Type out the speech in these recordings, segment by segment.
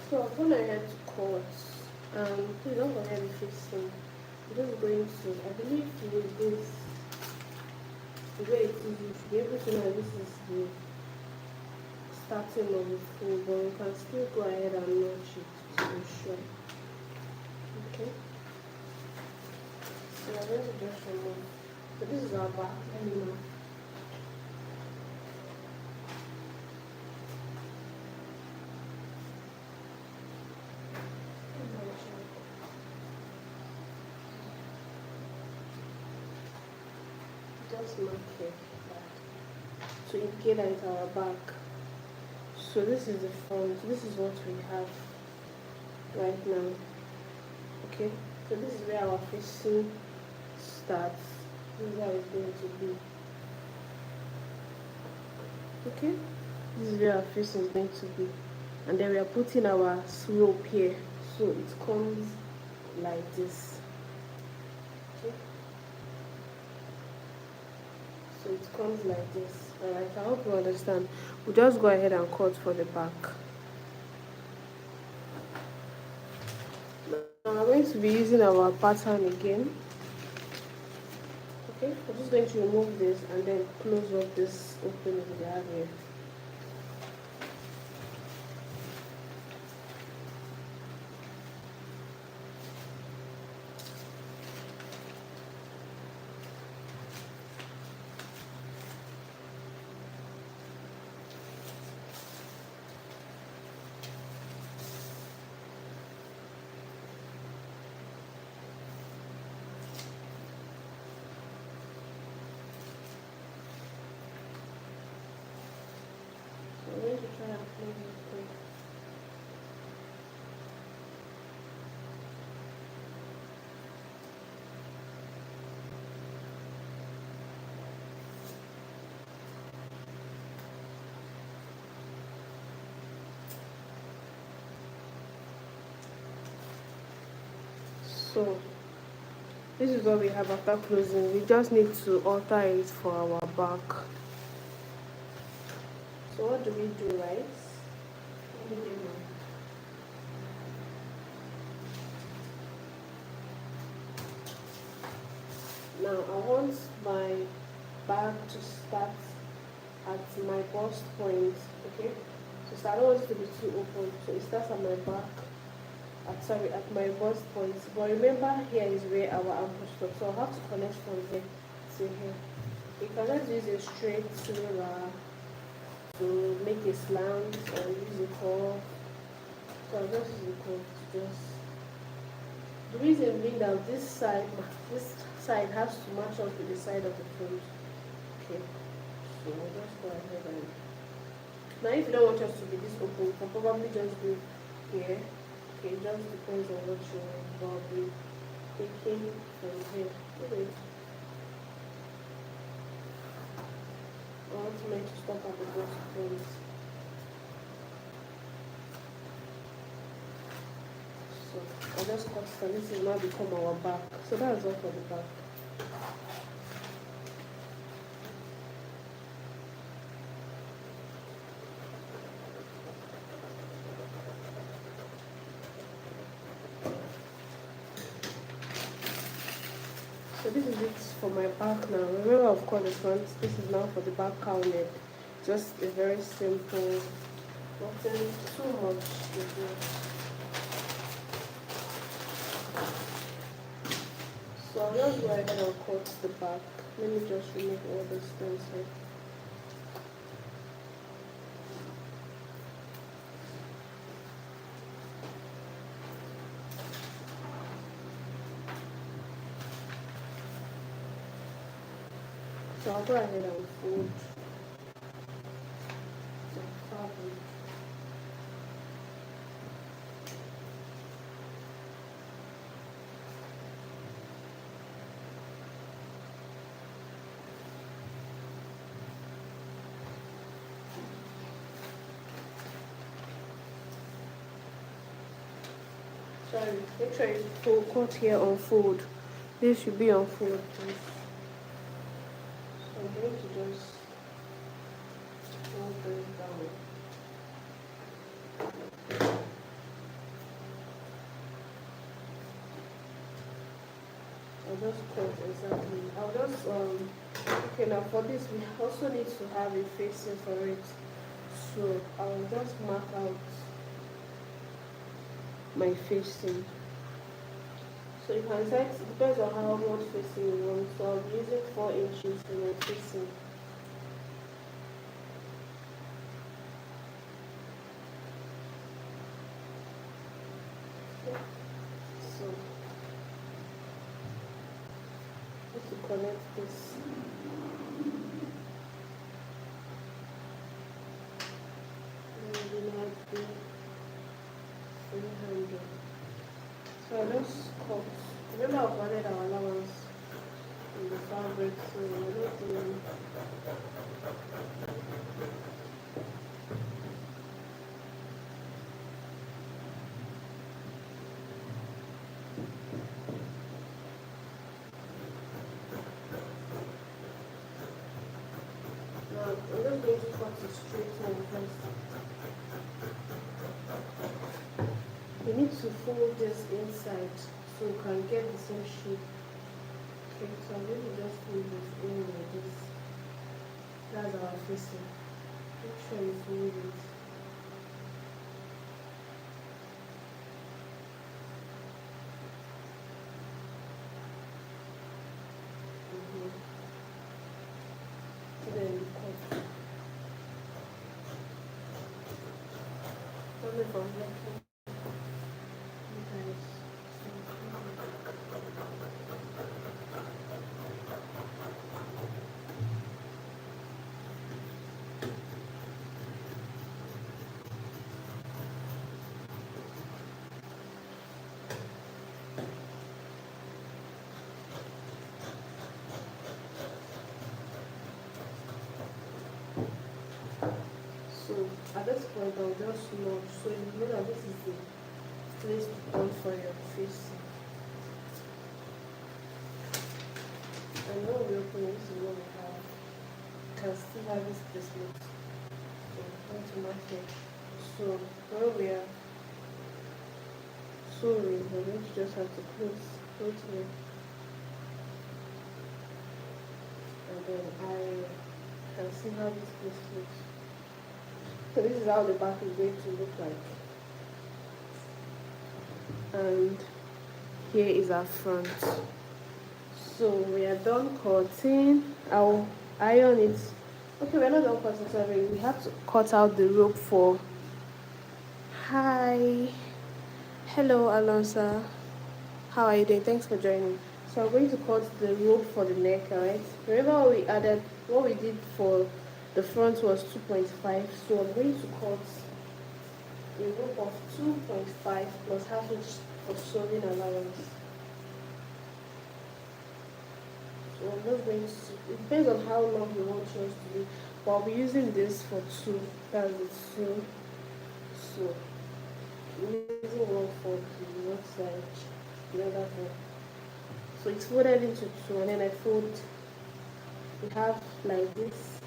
So I'm gonna head to court. Please don't forget the fixing. I'm just going to, I believe with this, the way it is, you should be able to know this is the starting of the full, but you can still go ahead and notch it to be sure. Okay? So I'm going to just remove. So this is our back. Let me know. Just mark here to indicate that it's our back. So this is the front. This is what we have right now. Okay, so this is where our facing starts. This is how it's going to be. Okay, this is where our facing is going to be, and then we are putting our slope here, so it comes like this. Okay. So it comes like this. Alright, I hope you understand. We'll just go ahead and cut for the back. Now I'm going to be using our pattern again. Okay, I'm just going to remove this and then close up this opening we have here. I'm going to try and close it quick. So this is what we have after closing. We just need to alter it for our back. So what do we do, right? Now I want my back to start at my bust point, okay? So I don't want it to be too open, so it starts at my back, at my bust point. But remember, here is where our ankle stops, so I'll have to connect from here to here. You can just use a straight ruler to make a slant, or use a curve. So I'll just use a curve to just. The reason being that this side has to match up with the side of the front. Okay, so we'll just go ahead and. Now, if you don't want yours to be this open, you can probably just do here. Okay, it just depends on what you want. But I'll be taking from here. Okay. I want to make it stop at the bust point. So I'll just cut it, and this will now become our back. So that's all for the back. So this is it for my back now. Remember, of course, the front. This is now for the back cowl neck. Just a very simple, nothing too much to do. So I'll just go ahead and cut the back. Let me just remove all the stones here. So I'll go ahead and fold the fabric. Sorry, make sure you fold, cut here on fold. This should be on fold, please. So I'm going to just fold this down. just cut exactly. I'll just okay, now for this we also need to have a facing for it. So I'll just mark out my facing. So you can set, it depends on how much facing you want. So I'll be using 4 inches for my facing. Okay. So just to connect this. And then have the 300. So I just cut. Remember I've added our allowance in the fabric, so we're not doing. Now I'm just going to cut it straight line first. We need to fold this inside so we can get the same shape. Okay, so I'm going to just fold this in like this. That's our facing. Make sure you fold it. Then you cut. Only from here. So at this point I'll just notch. So you know that this is the place to point for your face. And when we open this is what we have. You can still have this placement. So going to mark it. So where we are sewing, we're going to just have to close here. And then I can see how this place looks. So this is how the back is going to look like. And here is our front. So we are done cutting. I'll iron it. Okay, we're not done cutting, sorry. We have to cut out the rope for. Hi. Hello, Alonso. How are you doing? Thanks for joining. So I'm going to cut the rope for the neck, alright? Remember what we did for the front was 2.5, so I'm going to cut a rope of 2.5 plus half inch for sewing allowance. So I'm just going to, it depends on how long you want yours to be, but I'll be using this for 2, that's it, 2. So I'm using one for the one side, the other one. So it's folded into 2, and then I fold, we have like this.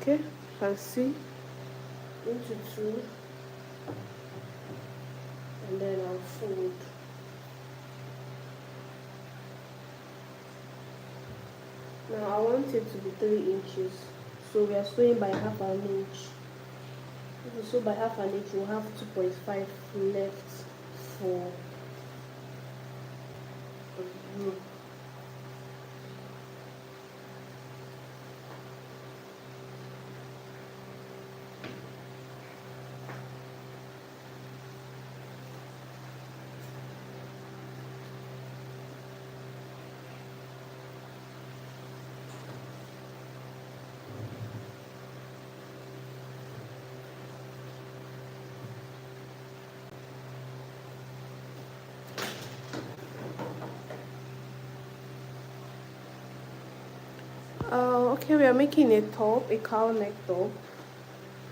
Okay, you can see into 2, and then I'll fold. Now I want it to be 3 inches, so we are sewing by half an inch. If you sew by half an inch, we'll have 2.5 left for the rope. Okay, we are making a top, a cowl neck top.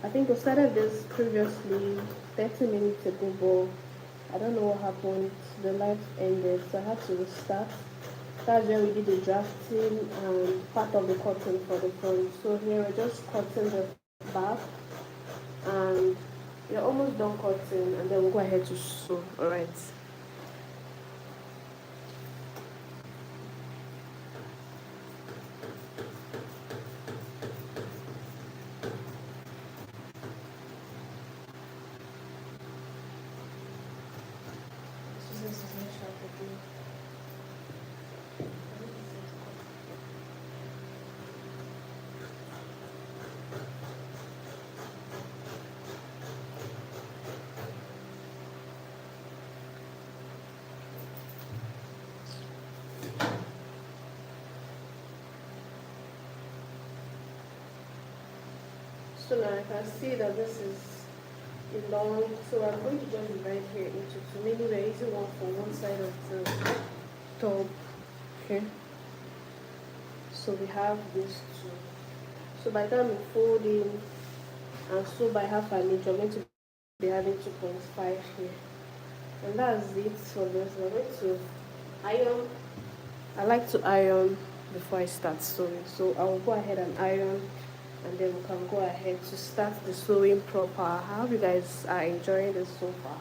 I think we started this previously 30 minutes ago, but I don't know what happened. The live ended, so I had to restart. That's where we did the drafting and part of the cutting for the front. So here we're just cutting the back, and we're almost done cutting, and then we'll go ahead to sew. Alright. So now I can see that this is a long, so I'm going to just divide here into two, meaning we're using one for one side of the top. Okay. So we have these two. So by the time we fold in and sew by half an inch, I'm going to be having 2.5 here. And that's it for this. We're going to iron. I like to iron before I start sewing. So I will go ahead and iron, and then we can go ahead to start the sewing proper. I hope you guys are enjoying this so far.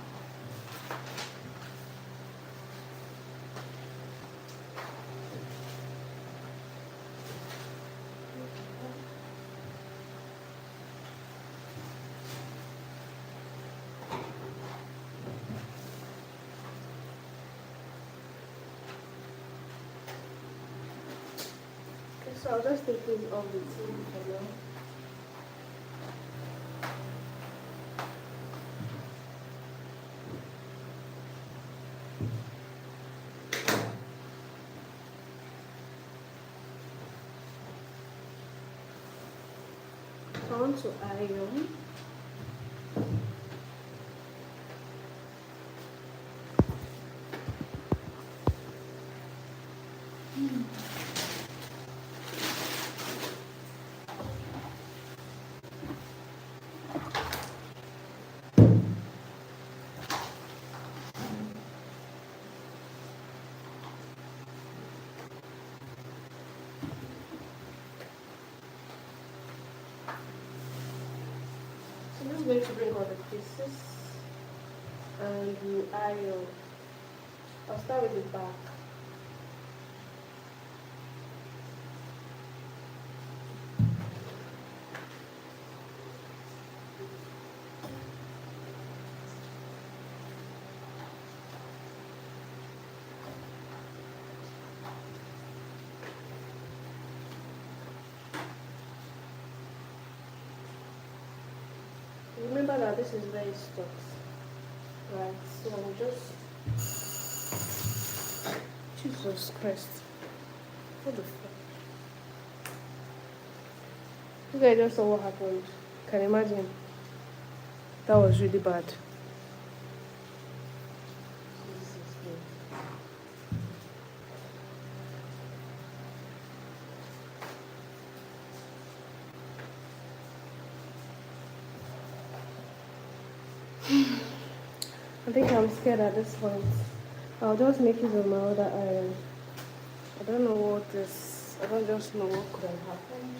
Okay, so I'll just take this off the table for now. So I want to iron. So I'm just going to bring all the pieces and you iron. I'll start with the back. Remember that this is very stuck, right? So I'll just, Jesus Christ, what the fuck? You guys just saw what happened. Can you imagine? That was really bad. I think I'm scared at this point. I'll just make it on my other iron. I don't know what this, I don't just know what could have happened.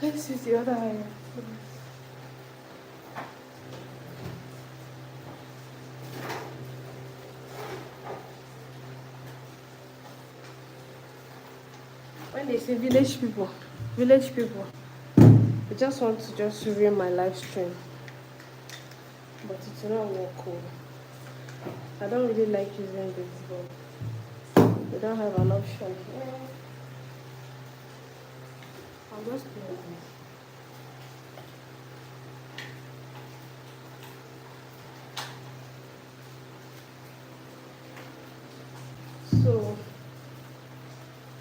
Let's use the other iron. When they say village people, I just want to just ruin my live stream. But it will not work cool. I don't really like using this, but we don't have an option here. I'll just play with this. So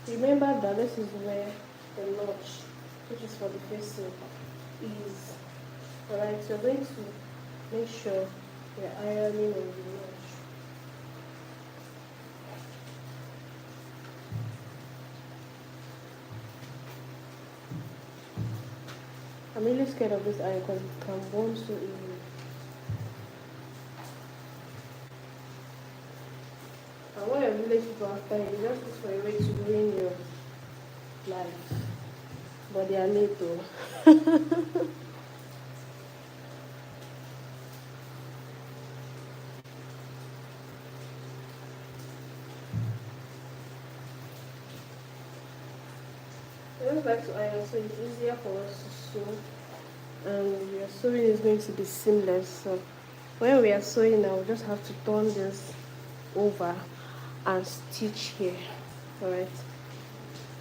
remember that this is where the notch, which is for the facing, is. Alright, so you're going to make sure you're ironing on the notch. I'm really scared of this iron because it can burn so easily. And what your village people after you just look for a way to ruin your life. But they are late though. I just like to iron so it's easier for us to sew, and your sewing is going to be seamless. So when we are sewing now, we just have to turn this over and stitch here. All right,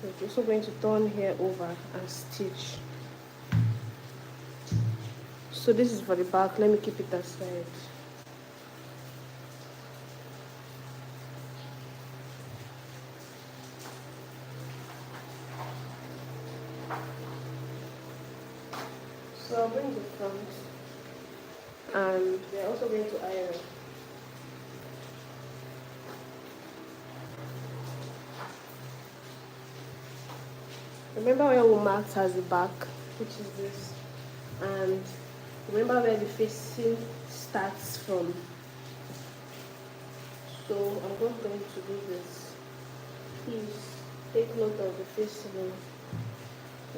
we're also going to turn here over and stitch. So this is for the back. Let me keep it aside. So I'll bring the front, and we're also going to iron. Remember where we marked as the back, which is this, and remember where the facing starts from. So I'm just going to do this. Please take note of the facing.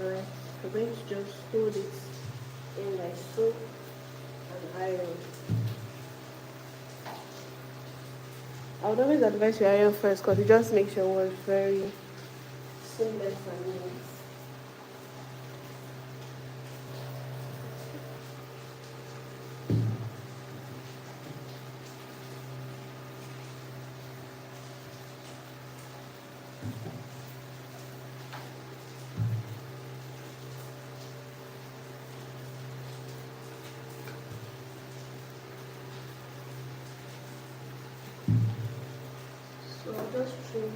Alright, I'm going to just hold it in like so and iron. I would always advise you iron first because it just makes your work very seamless and neat. So I'll just trim.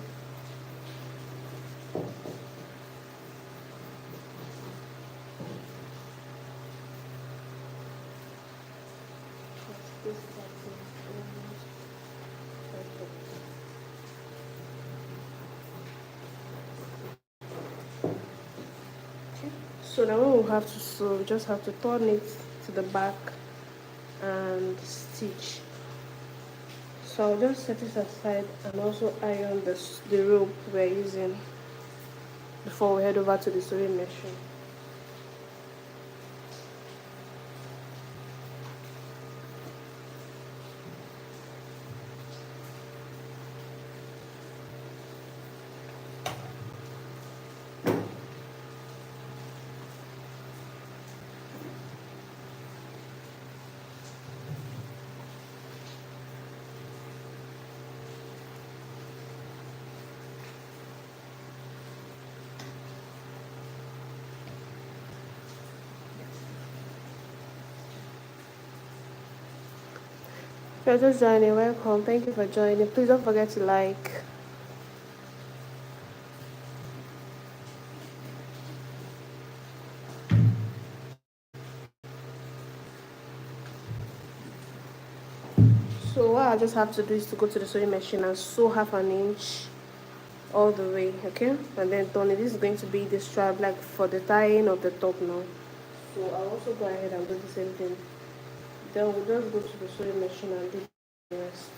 This part is almost perfect. Okay. So now when we have to sew, we just have to turn it to the back and stitch. So I'll just set it aside and also iron the rope we're using before we head over to the sewing machine. If you're just joining, welcome. Thank you for joining. Please don't forget to like. So what I just have to do is to go to the sewing machine and sew half an inch all the way, okay? And then turn it. This is going to be the strap like for the tying of the top now. So I'll also go ahead and do the same thing. Then we'll just go to the sewing machine and do the rest.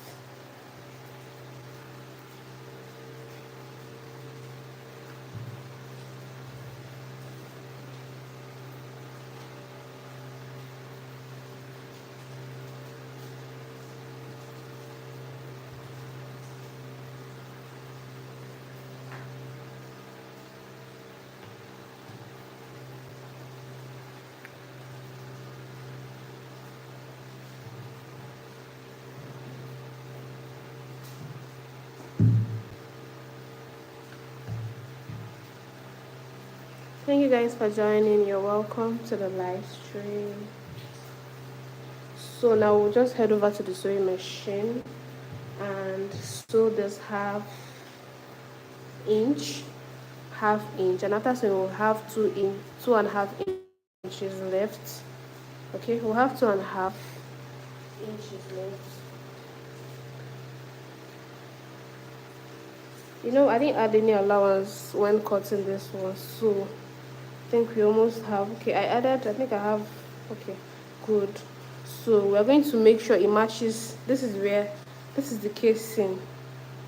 Thank you guys for joining. You're welcome to the live stream. So now we'll just head over to the sewing machine and sew this half inch, and after sewing we'll have 2.5 inches left. Okay, we'll have 2.5 inches left. You know, I didn't add any allowance when cutting this one, so I think we almost have. Okay, I think I have. Okay, good. So we're going to make sure it matches. This is the casing.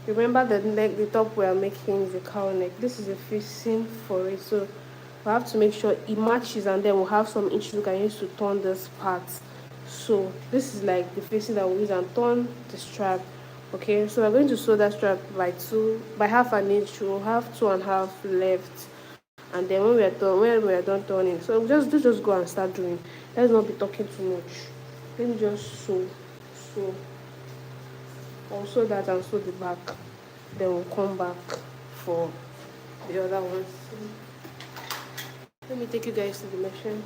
Remember the neck, the top we are making is the cowl neck. This is the facing for it, so we have to make sure it matches, and then we'll have some inches we can use to turn this part. So this is like the facing that we use and turn the strap. Okay, so we're going to sew that strap by half an inch. We'll have 2.5 left, and then when we are done turning, so just go and start doing. Let's not be talking too much. Let me just sew. I'll sew that and sew the back. Then we'll come back for the other ones. Let me take you guys to the machine.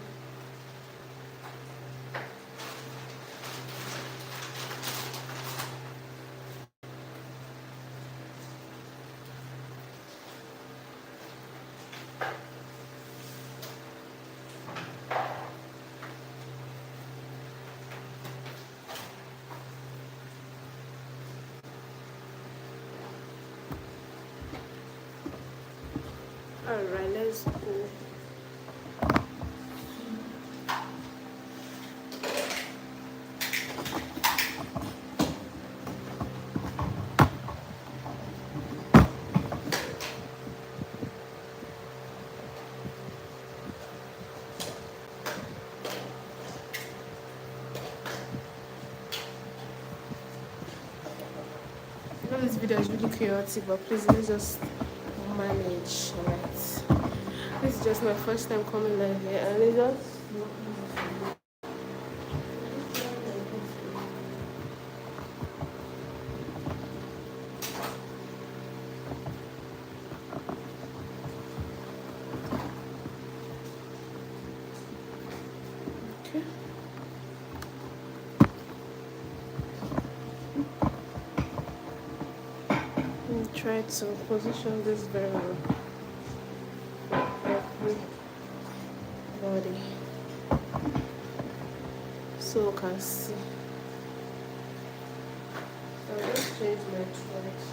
Alright, let's go. I know this video is really chaotic, but please let's just manage, alright? This is just my first time coming live here, and it's just okay. Try to position this very well for everybody so you can see. I'll just change my choice.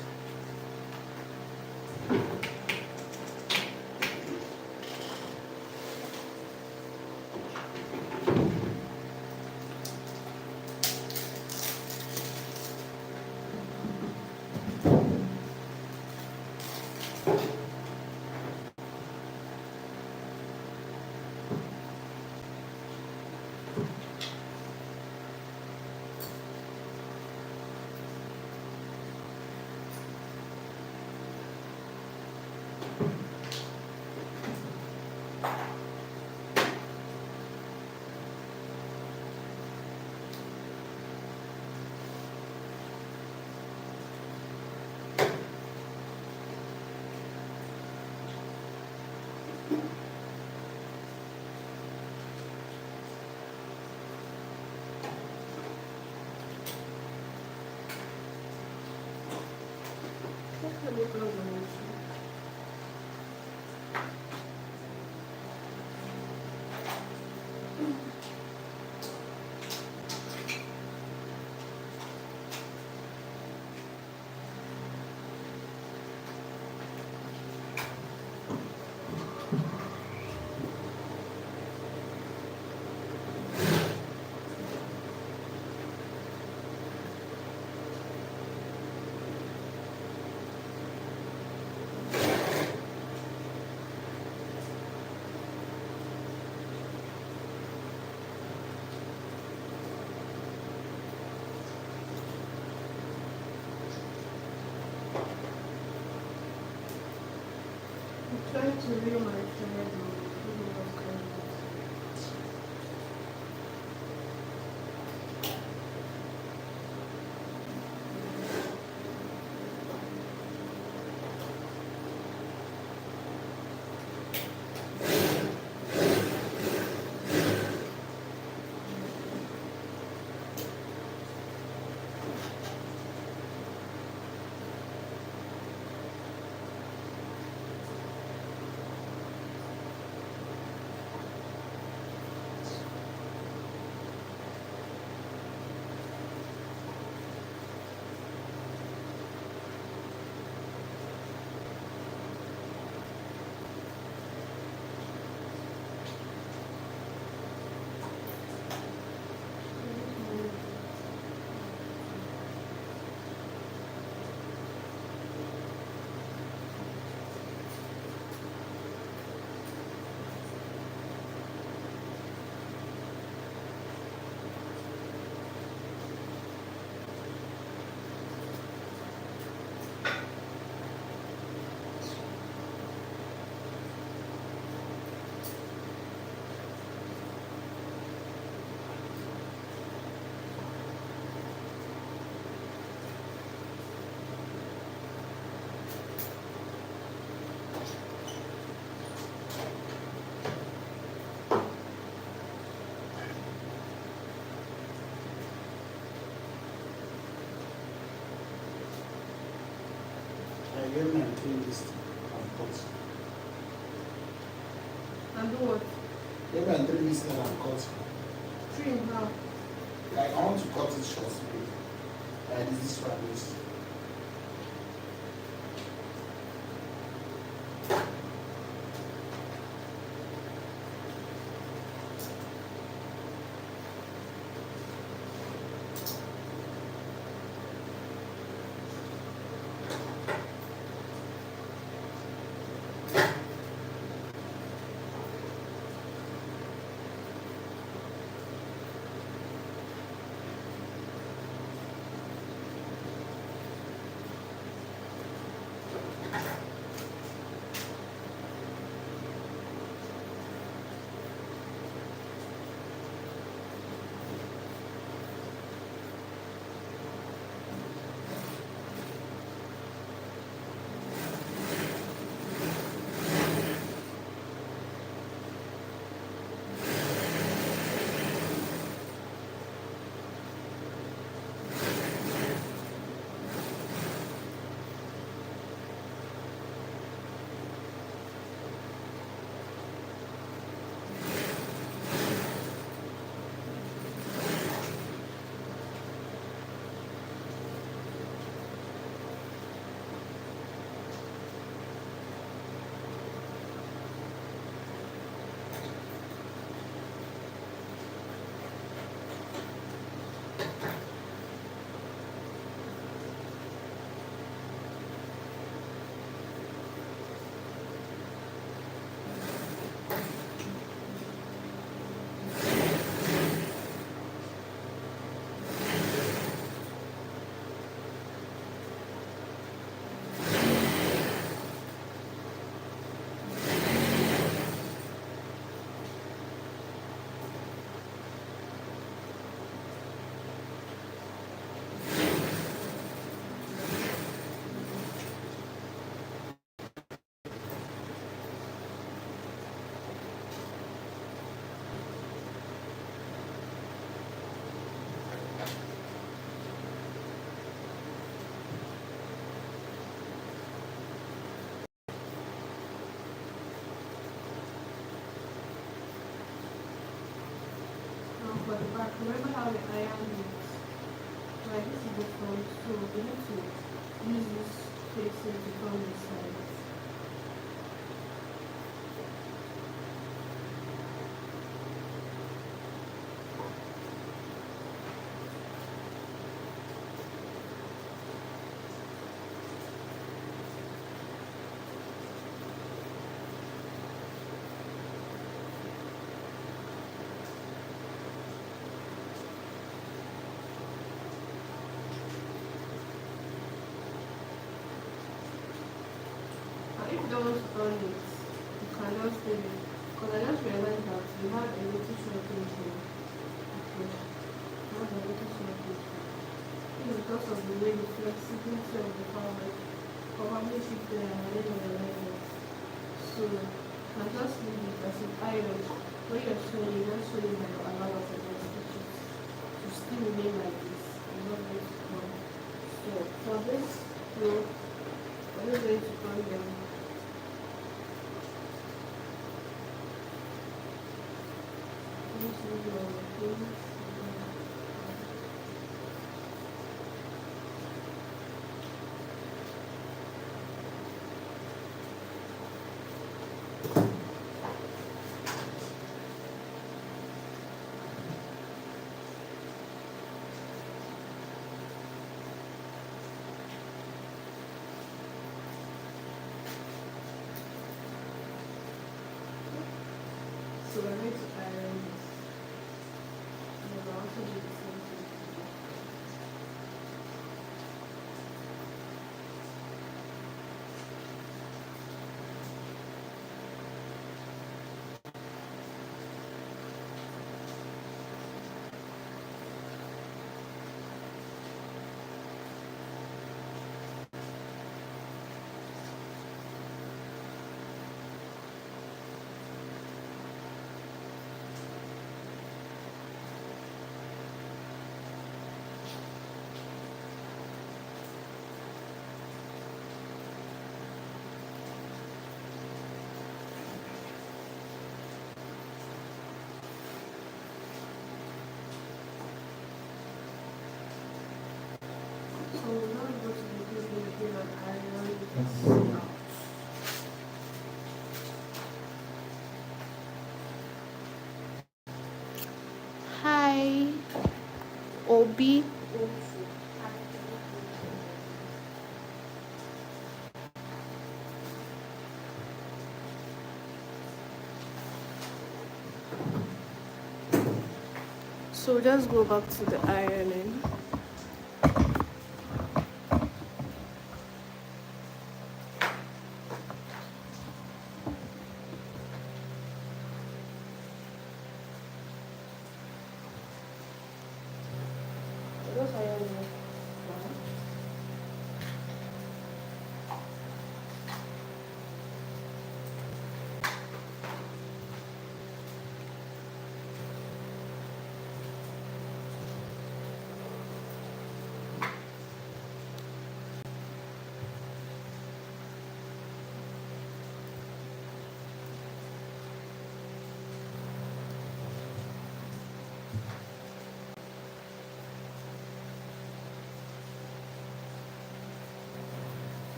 Trying to reel my thread. get my clean this thing and cut. And do what? Get my clean this thing and cut. Trim how? Like I want to cut it short. Like this one is. For the back, remember how the iron is? Like this is the front, so we need to use this facing to come this side. If you don't want to turn it, you can just leave it. Because I just realized that you have a little shortage here. Okay. You have a little shortage here. It's because of the way the flexibility of the fabric probably shifted and I didn't realize it. So you can just leave it as an iron. When you're sewing, you just sew it by your allowance and your stitches. To still remain like this. I'm not going to come. So for this row, we're just going to turn them. So we're going to iron this. And we'll also do the same thing. So now I'm going to be using again an iron this out. Hi, Obi. So just go back to the ironing. Just iron it now.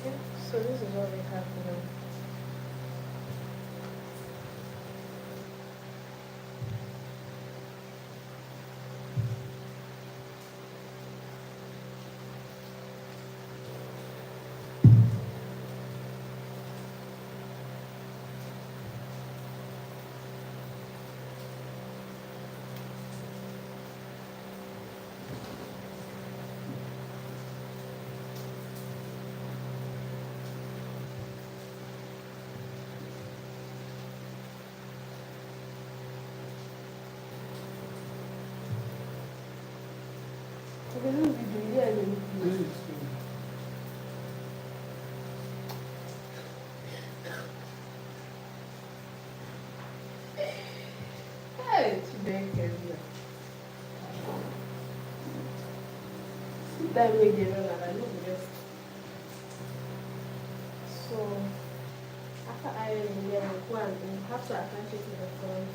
Yeah, so this is what we have now. Okay, this is the video and then hey, today can that way they know that I know just so after ironing then we'll go and we have to attach it to the front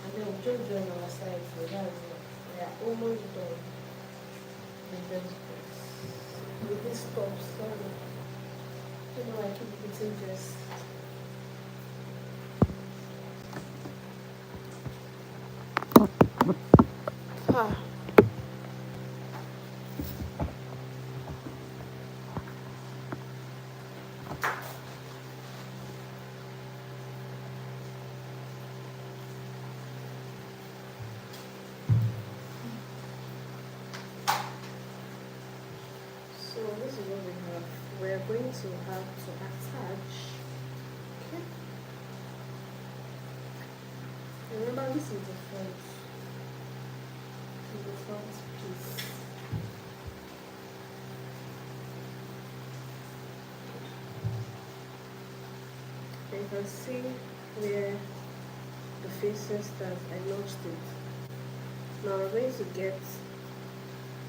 and then we'll just join our sides so that's it. We are almost done with this with this top, sorry. You know I keep hitting this. Ah. So this is what we have. We're going to have to attach. Okay. Remember this is the front. This is the front piece. You can see where the faces that I notched it. Now we're going to get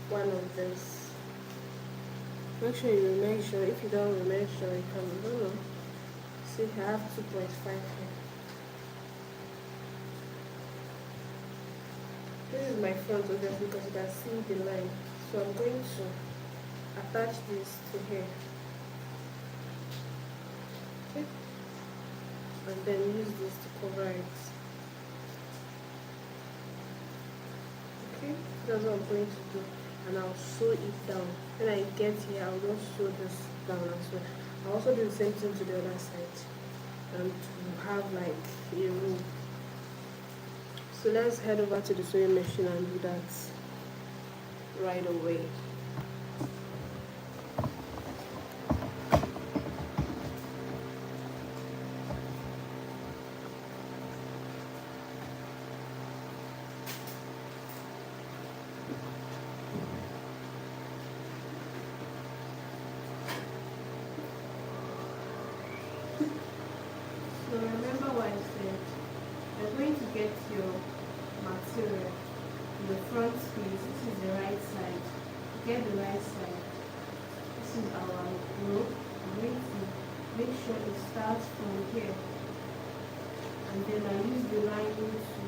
one of this. Make sure you measure. If you don't measure, you can no. See, I have 2.5 here. This is my front obviously because you can see the line. So I'm going to attach this to here. Okay. And then use this to cover it. Okay, that's what I'm going to do. And I'll sew it down. When I get here, I'll just sew this down as well. I'll also do the same thing to the other side. And to have like a row. So let's head over to the sewing machine and do that right away. front piece. This is the right side. Get the right side. This is our rope. I'm going to make sure it starts from here, and then I use the lining to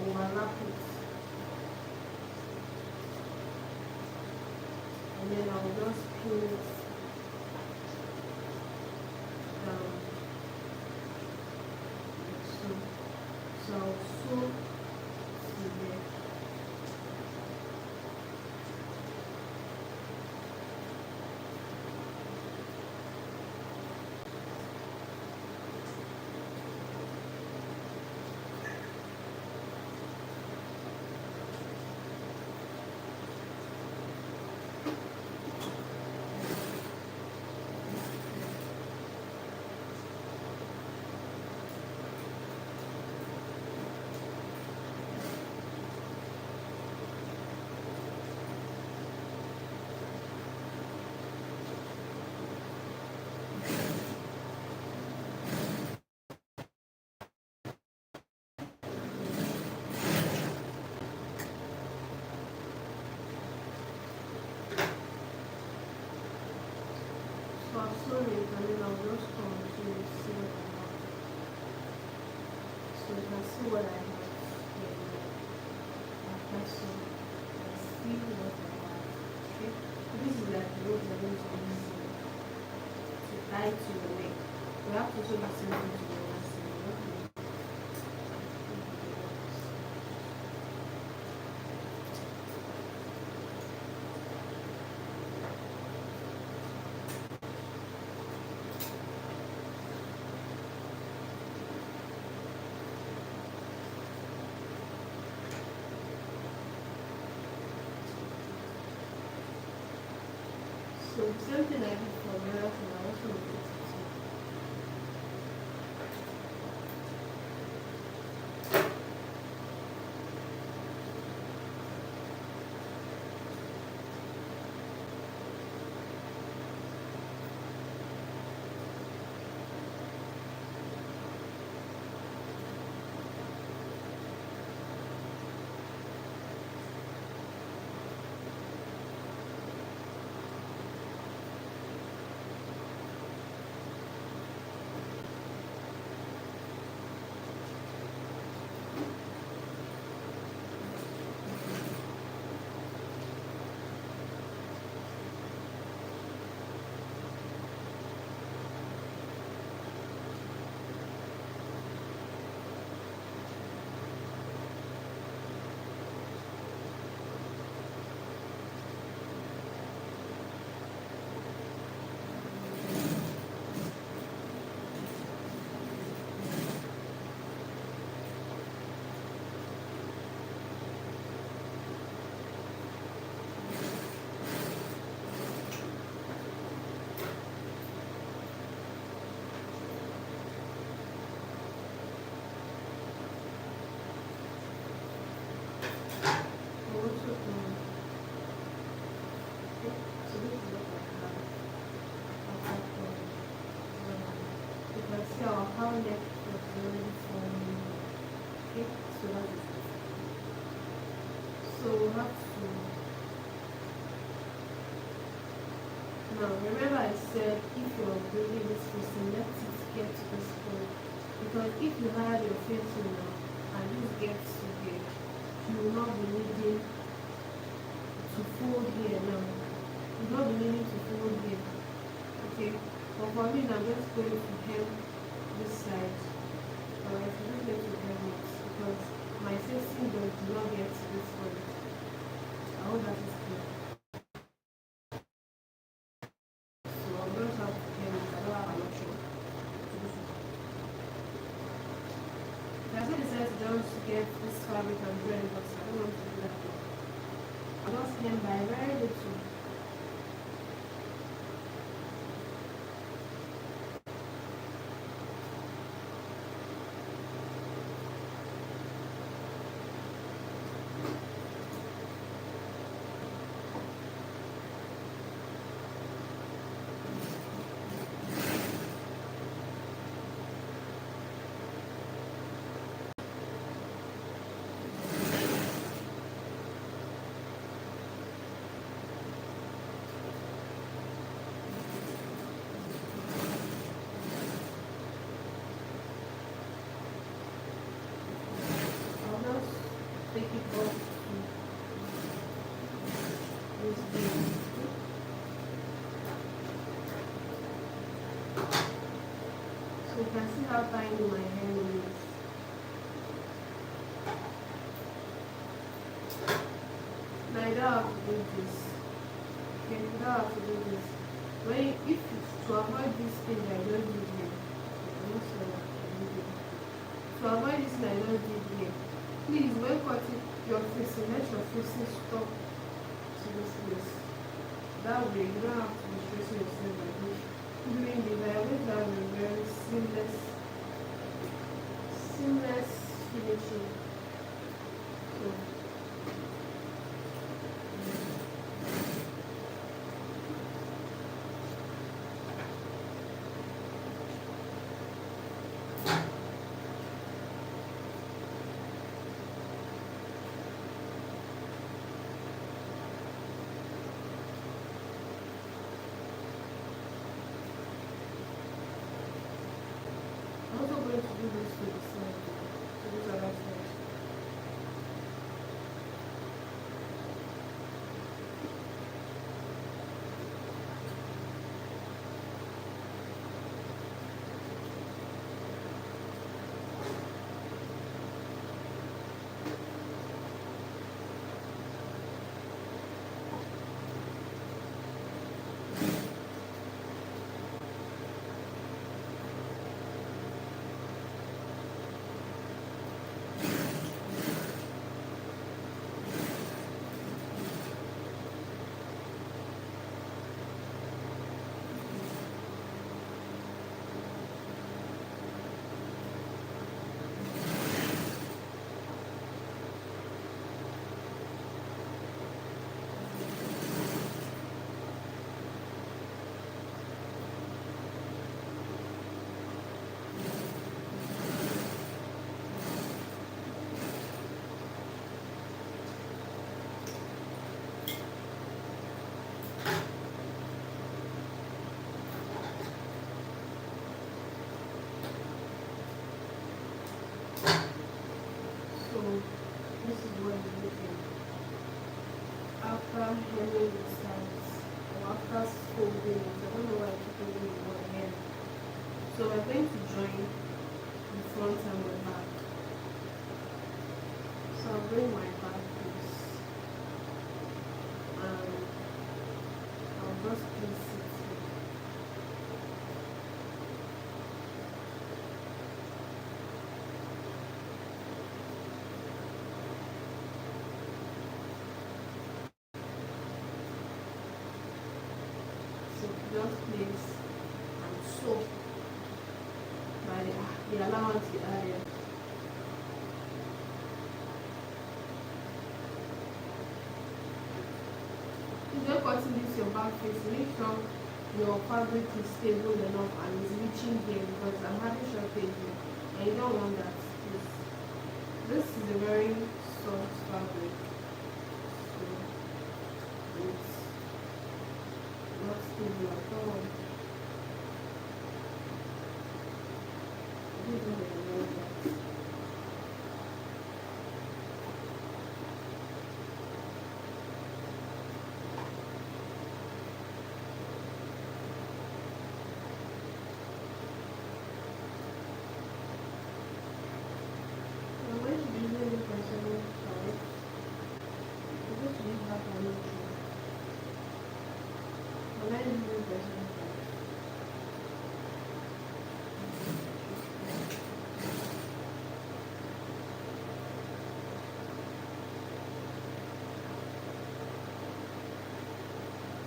overlap it, and then I'll just pin it down like so. So I'll sew to there. So I've sewn it, and then I'll just come to see what I have. So you can see what I have here. After so let's see what I have. Okay. So this is like the rope that I'm going to use to tie to the neck. We have to sew the same thing to the last thing. So the same thing I did for the other thing, I also repeat it here. How left was already forming. Okay, so that is it. So we have to now remember I said if you're building this person, let it get to this point. Because if you had your facing now and this gets to here, you will not be needing to fold here now. You will not be needing to fold here. Okay? But for me I'm just going to hem this side. Alright, so just let me hem it because my facing does not get to this point. I hope that is clear. So I'm going to have to hem it. I don't have an option to do so. I also decided to just get this fabric and draw it because I don't want to do that. I'll just hem by very little. this bead. So you can see how tiny my hair is. Now you don't have to do this. Okay, you don't have to do this. When you, if it's to avoid this thing I don't do here. To avoid this thing I don't do here. Please, when cutting your facing, let your facing stop to this place. That way you don't have to be stressing yourself like this. Doing this, I always have a very seamless finishing. So, I'm also going to do this to the side. So this other side. So this is what it's looking after hemming the sides or after folding it. I don't know why I keep holding the one again. So we're going to join the front and the back. So I'll bring my back piece and I'll just place it here. So just place and sew by the allowance area. If you're cutting this your back face, make sure your fabric is stable enough and is reaching here because I'm having shortage here and you don't want that. This is a very soft fabric. So it's not stable at all. This is what I want that. I'm going to be using the concealer side. I'm going to use that one too. But I use the concealer side.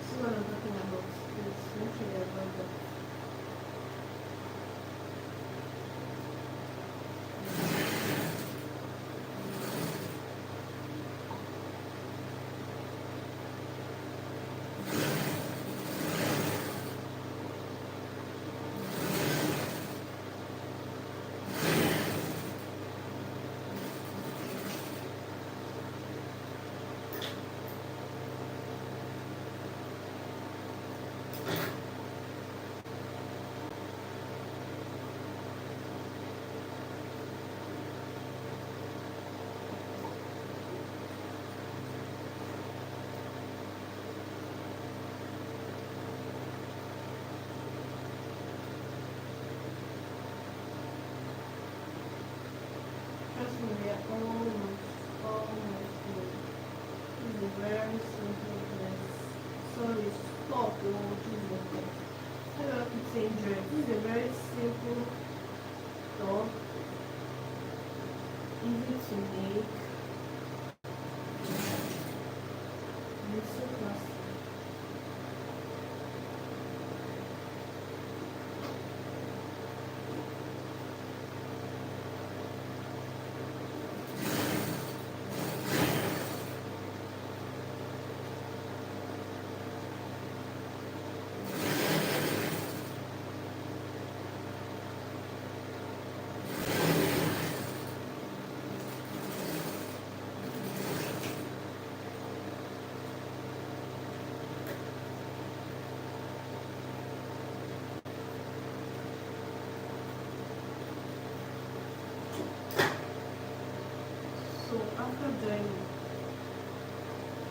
See what I'm talking about? Please make sure you avoid that. very simple dress. So it's top, which is the top. I love the same dress. This is a very simple top, easy to make. It's so classic. So after doing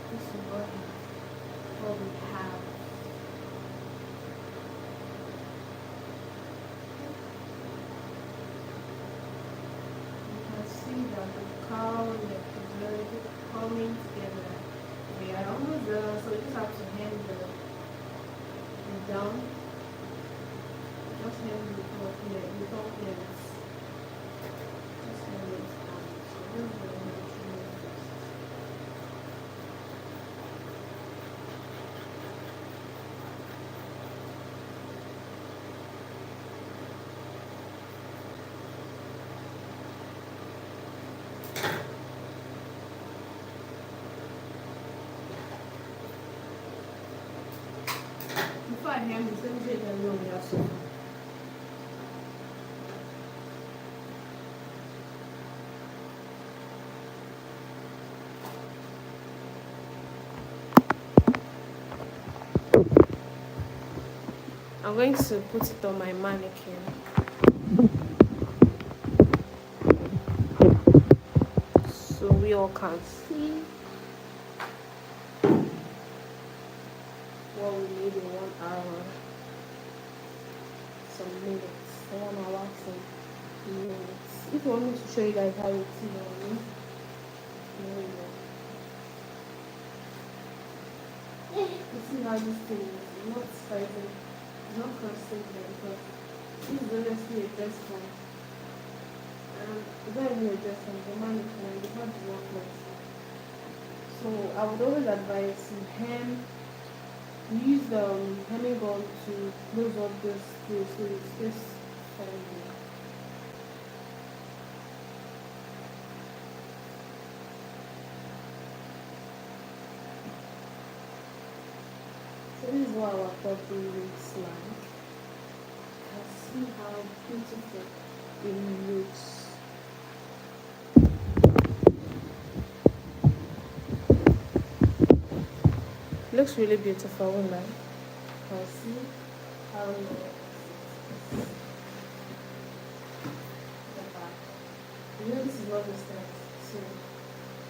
this is what we have. You can see that the cowl neck is very coming together. We are almost done, so we just have to hem the down. Just hem the top here, the top ends. Just hem it down. So this is the first. Before I hem this, let me take a little bit of soap. I'm going to put it on my mannequin. So we all can see what we need in 1 hour. Some minutes. 1 hour, some minutes. If you want me to show you guys how it's done, you see how this thing is not fighting, it's not crossing there because this is honestly a dress form. It's not even a dress form, the mannequin and the body is not crossing. So I would always advise you use the hemming gun to close up this place so it's just fine. So this is what our puppy looks like. You can see how beautiful it looks. It looks really beautiful, won't it? You can see how it looks. The back. You know this is not the steps, so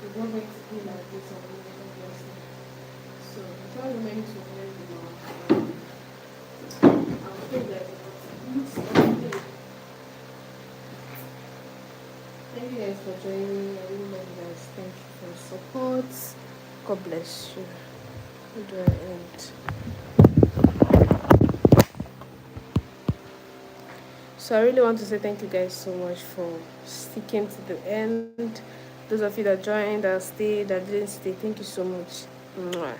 it's not going to be like this on the other. So try remaining to wear the mouth. I'll take that. Thank you guys for joining me. I really love you guys. Thank you for your support. God bless you. How do I end? So I really want to say thank you guys so much for sticking to the end. Those of you that joined, that stayed, that didn't stay, thank you so much. Mwah.